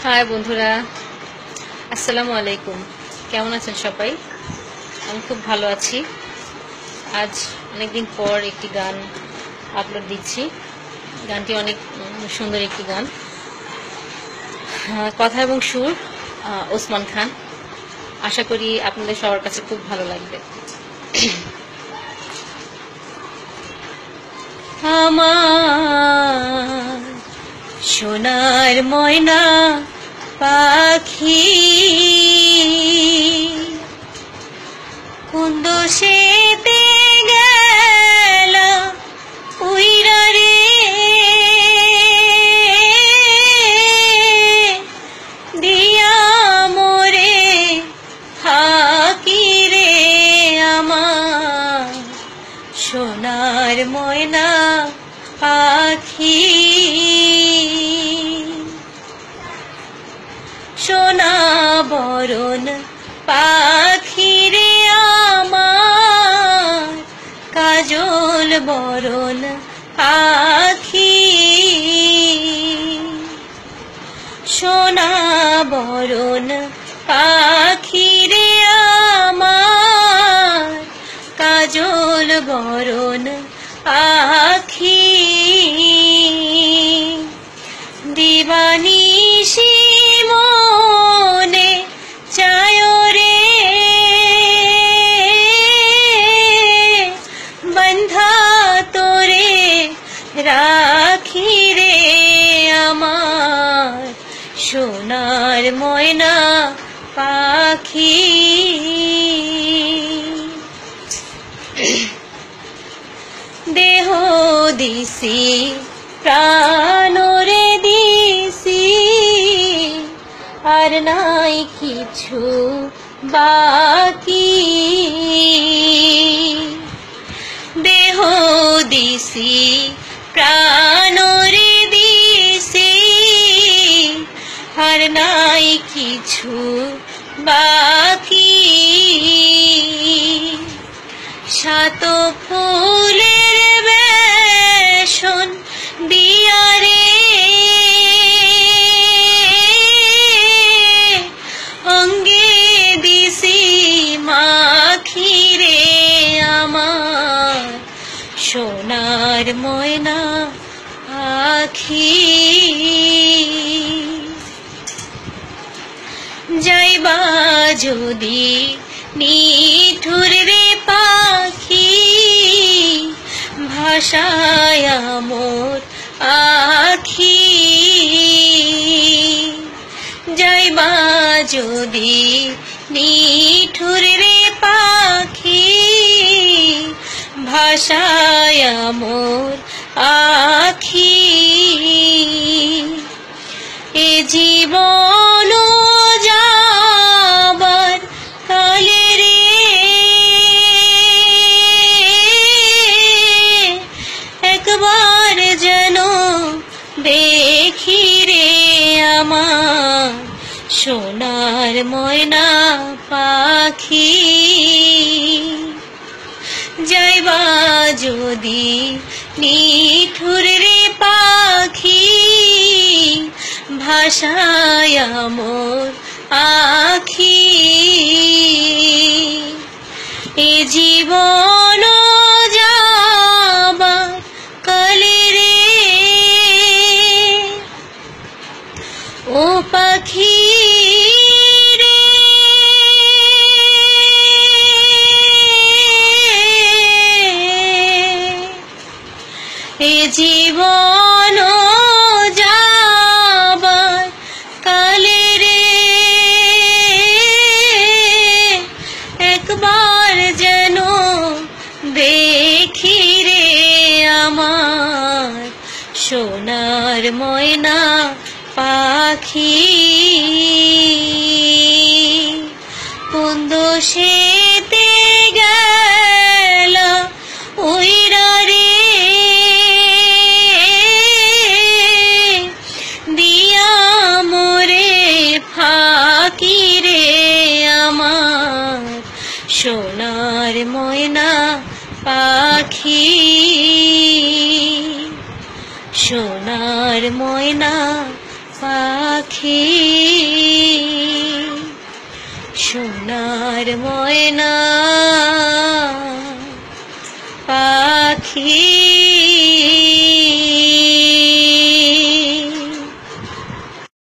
High বন্ধুরা, আসসালামু আলাইকুম। কেমন আছেন সবাই? আমি খুব ভালো আছি। আজ অনেকদিন পর একটি গান আপলোড দিচ্ছি। গানটি অনেক সুন্দর একটি গান, কথা এবং সুর ওসমান খান। আশা করি আপনাদের সবার কাছে খুব ভালো লাগবে। আমার সোনার ময়না পাখি কোন দোষেতে গেল উইরা রে, দিয়া মোরে ফাঁকি রে। আমার সোনার ময়না পাখি, সোনা বরণ পাখি রে আমার, কাজল বরণ পাখি, সোনা বরণ পাখি রে আমার, কাজল বরণ পাখি। দিবানিশি মনে চায় রে, বন্ধা তোরে রাখি রে। আমার সোনার ময়না পাখি, দেহ দিছি প্রাণ রে দিছি, আর নাই কিছু বাকি। দেহ দিছি প্রাণ রে দিছি, আর নাই কিছু বাকি। সাত ফুলের বেশন দিয়া রে, অঙ্গে দিছি মাখি রে। আমার সোনার ময়না পাখি, যাইবা যদি নিঠুর রে পাখি, ভাষায় মোর আখি। যাইবা যদি নিঠুর রে পাখি, ভাষায় মোর আখি। এ জীবন যাবার কালে রে, একবার যেন দেখি রে। আমার সোনার ময়না পাখি, যাইবা যদি নিঠুর রে পাখি, ভাষায় মোর আখি। এ জীবন যাবার কালে রে, ও পাখি রে, এ জীবন যাবার কালে রে, একবার যেন দেখি রে। আমার সোনার ময়না পাখি, কোন দোষেতে গেল উইরা রে, দিয়া মোরে ফাঁকি রে। আমার সোনার ময়না পাখি, সোনার ময়না পাখি। সোনার ময়না